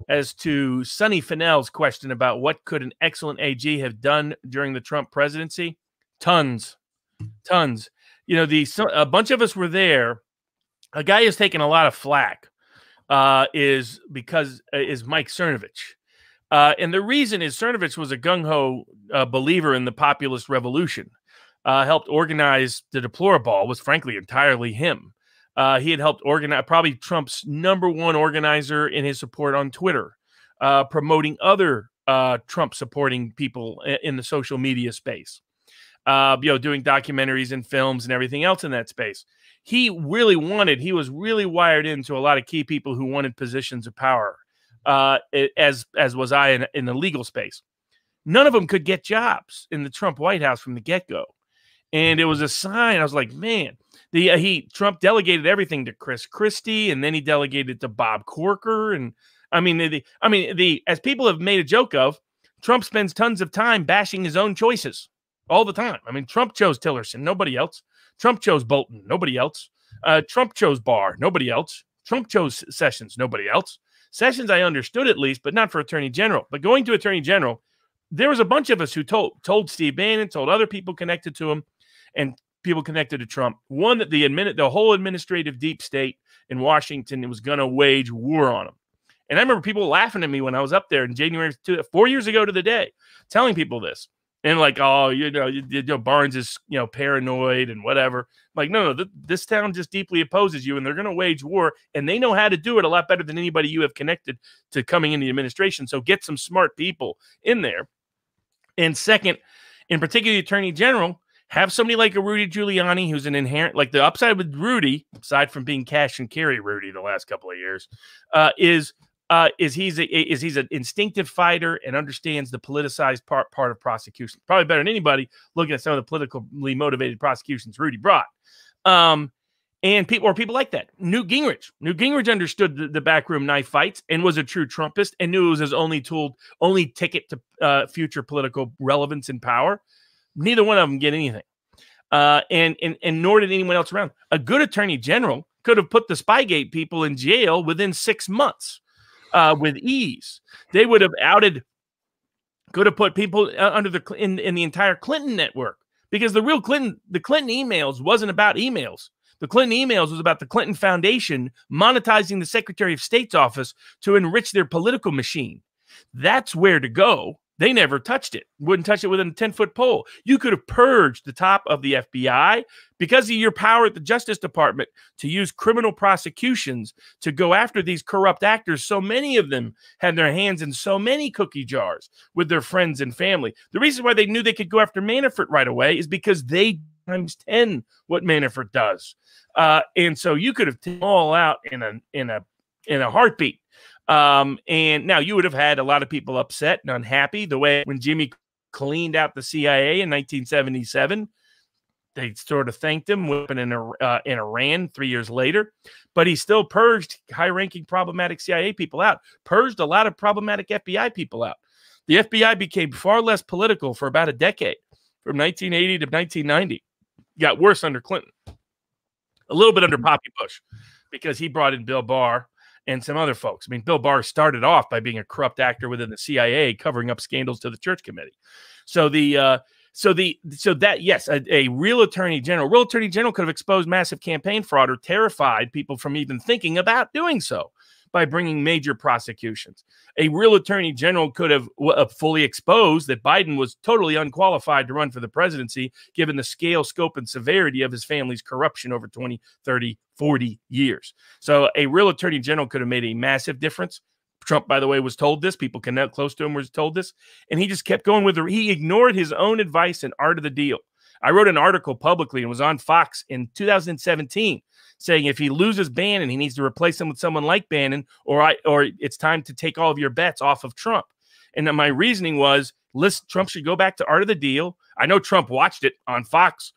as to Sonny Fennell's question about what could an excellent AG have done during the Trump presidency. Tons. You know, a bunch of us were there. A guy who's taken a lot of flack is Mike Cernovich. And the reason is Cernovich was a gung-ho believer in the populist revolution, helped organize the deplorable, was frankly entirely him. He had helped organize, probably Trump's #1 organizer in his support on Twitter, promoting other Trump-supporting people in the social media space, doing documentaries and films and everything else in that space. He was really wired into a lot of key people who wanted positions of power, as was I in the legal space. None of them could get jobs in the Trump White House from the get-go. And it was a sign. I was like, man, Trump delegated everything to Chris Christie, and then he delegated to Bob Corker. And as people have made a joke of, Trump spends tons of time bashing his own choices all the time. I mean, Trump chose Tillerson, nobody else. Trump chose Bolton, nobody else. Trump chose Barr, nobody else. Trump chose Sessions, nobody else. Sessions, I understood at least, but not for Attorney General. But going to Attorney General, there was a bunch of us who told Steve Bannon, told other people connected to him, and people connected to Trump. One, that the whole administrative deep state in Washington was going to wage war on him. And I remember people laughing at me when I was up there in January 4 years ago to the day, telling people this. And like, oh, Barnes is, paranoid and whatever. I'm like, no, this town just deeply opposes you, and they're going to wage war, and they know how to do it a lot better than anybody you have connected to coming in the administration. So get some smart people in there. And second, in particular, the Attorney General, have somebody like a Rudy Giuliani, who's an inherent, like the upside with Rudy, aside from being cash and carry Rudy the last couple of years, is he's an instinctive fighter and understands the politicized part of prosecution. Probably better than anybody looking at some of the politically motivated prosecutions Rudy brought. And people like that. Newt Gingrich understood the backroom knife fights and was a true Trumpist and knew it was his only ticket to future political relevance and power. Neither one of them get anything. And nor did anyone else around. A good Attorney General could have put the Spygate people in jail within 6 months. With ease. They would have could have put people under in the entire Clinton network, because the Clinton emails wasn't about emails. The Clinton emails was about the Clinton Foundation monetizing the Secretary of State's office to enrich their political machine. That's where to go. They never touched it. Wouldn't touch it within a 10-foot pole. You could have purged the top of the FBI because of your power at the Justice Department to use criminal prosecutions to go after these corrupt actors. So many of them had their hands in so many cookie jars with their friends and family. The reason why they knew they could go after Manafort right away is because they times 10 what Manafort does. And so you could have taken them all out in a heartbeat. And now you would have had a lot of people upset and unhappy the way when Jimmy cleaned out the CIA in 1977, they sort of thanked him in Iran 3 years later, but he still purged high-ranking problematic CIA people out, purged a lot of problematic FBI people out. The FBI became far less political for about a decade, from 1980 to 1990. Got worse under Clinton, a little bit under Poppy Bush, because he brought in Bill Barr and some other folks. I mean, Bill Barr started off by being a corrupt actor within the CIA, covering up scandals to the Church Committee. So yes, a real attorney general could have exposed massive campaign fraud or terrified people from even thinking about doing so by bringing major prosecutions. A real attorney general could have fully exposed that Biden was totally unqualified to run for the presidency, given the scale, scope, and severity of his family's corruption over 20, 30, 40 years. So a real attorney general could have made a massive difference. Trump, by the way, was told this. People close to him was told this. And he just kept going with it. He ignored his own advice and art of the deal. I wrote an article publicly and was on Fox in 2017 saying if he loses Bannon, he needs to replace him with someone like Bannon, or it's time to take all of your bets off of Trump. And then my reasoning was, listen, Trump should go back to art of the deal. I know Trump watched it on Fox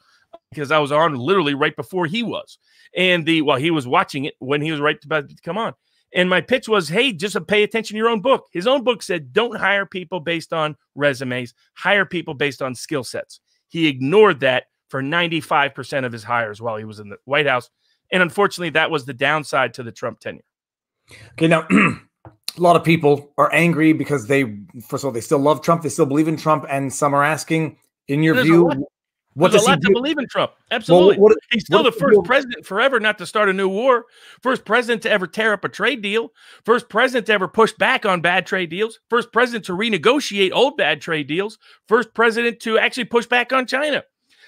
because I was on literally right before he was. And he was watching it when he was about to come on. And my pitch was, hey, just pay attention to your own book. His own book said, don't hire people based on resumes, hire people based on skill sets. He ignored that for 95% of his hires while he was in the White House. And unfortunately, that was the downside to the Trump tenure. Okay, now, a lot of people are angry because first of all, they still love Trump. They still believe in Trump. And some are asking, in your view, what There's does a he lot do? to believe in Trump. Absolutely. Well, He's still the first president forever not to start a new war. First president to ever tear up a trade deal. First president to ever push back on bad trade deals. First president to renegotiate old bad trade deals. First president to actually push back on China.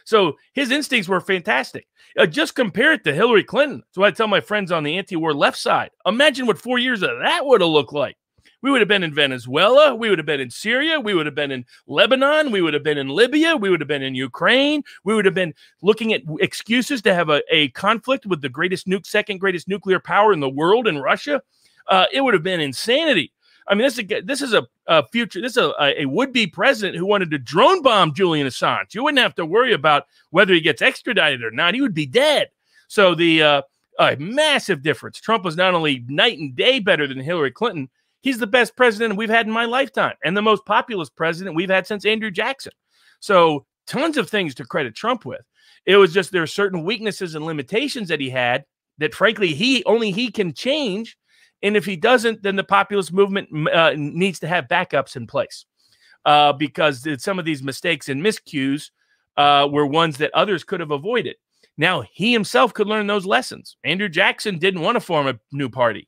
So his instincts were fantastic. Just compare it to Hillary Clinton. So I tell my friends on the anti-war left side, imagine what 4 years of that would have looked like. We would have been in Venezuela. We would have been in Syria. We would have been in Lebanon. We would have been in Libya. We would have been in Ukraine. We would have been looking at excuses to have a conflict with the second greatest nuclear power in the world, in Russia. It would have been insanity. I mean, this is a would-be president who wanted to drone bomb Julian Assange. You wouldn't have to worry about whether he gets extradited or not. He would be dead. So a massive difference. Trump was not only night and day better than Hillary Clinton, he's the best president we've had in my lifetime and the most populist president we've had since Andrew Jackson. So tons of things to credit Trump with. It was just there are certain weaknesses and limitations that he had that, frankly, only he can change. And if he doesn't, then the populist movement needs to have backups in place because some of these mistakes and miscues were ones that others could have avoided. Now, he himself could learn those lessons. Andrew Jackson didn't want to form a new party.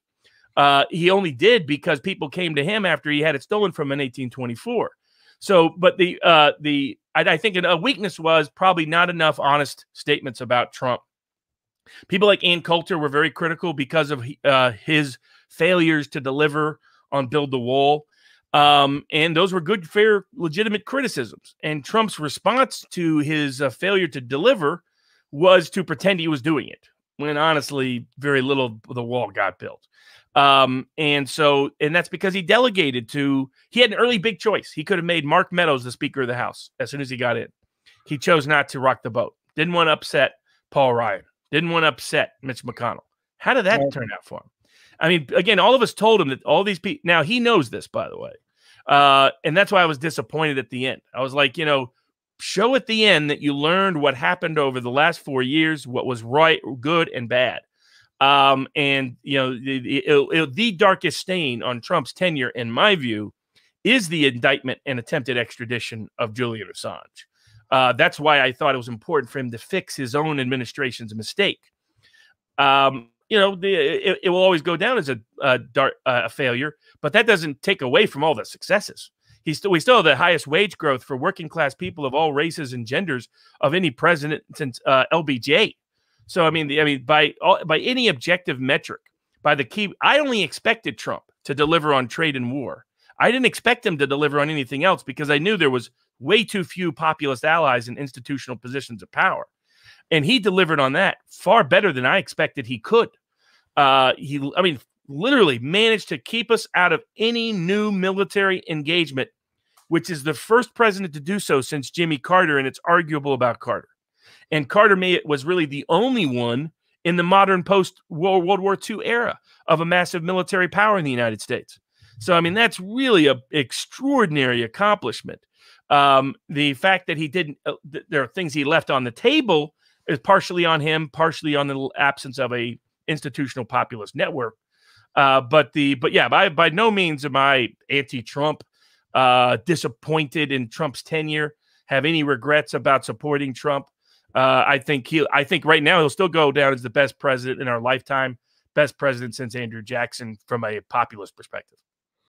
He only did because people came to him after he had it stolen from him in 1824. So, but I think a weakness was probably not enough honest statements about Trump. People like Ann Coulter were very critical because of his failures to deliver on Build the Wall. And those were good, fair, legitimate criticisms. And Trump's response to his failure to deliver was to pretend he was doing it, when honestly, very little of the wall got built. And that's because he delegated he had an early big choice. He could have made Mark Meadows the Speaker of the House as soon as he got in. He chose not to rock the boat. Didn't want to upset Paul Ryan. Didn't want to upset Mitch McConnell. How did that turn out for him? I mean, again, all of us told him that all these people, now he knows this, by the way. And that's why I was disappointed at the end. I was like, show at the end that you learned what happened over the last 4 years, what was right, good, and bad. The darkest stain on Trump's tenure, in my view, is the indictment and attempted extradition of Julian Assange. That's why I thought it was important for him to fix his own administration's mistake. It will always go down as a failure, but that doesn't take away from all the successes. We still have the highest wage growth for working class people of all races and genders of any president since LBJ. So, I mean, by any objective metric, I only expected Trump to deliver on trade and war. I didn't expect him to deliver on anything else because I knew there was way too few populist allies in institutional positions of power. And he delivered on that far better than I expected he could. He literally managed to keep us out of any new military engagement, which is the first president to do so since Jimmy Carter, and it's arguable about Carter. And Carter was really the only one in the modern post-World War II era of a massive military power in the United States. So, I mean, that's really an extraordinary accomplishment. The fact that he didn't, there are things he left on the table is partially on him, partially on the absence of a institutional populist network. But by no means am I anti-Trump, disappointed in Trump's tenure, have any regrets about supporting Trump. I think right now he'll still go down as the best president in our lifetime, best president since Andrew Jackson from a populist perspective.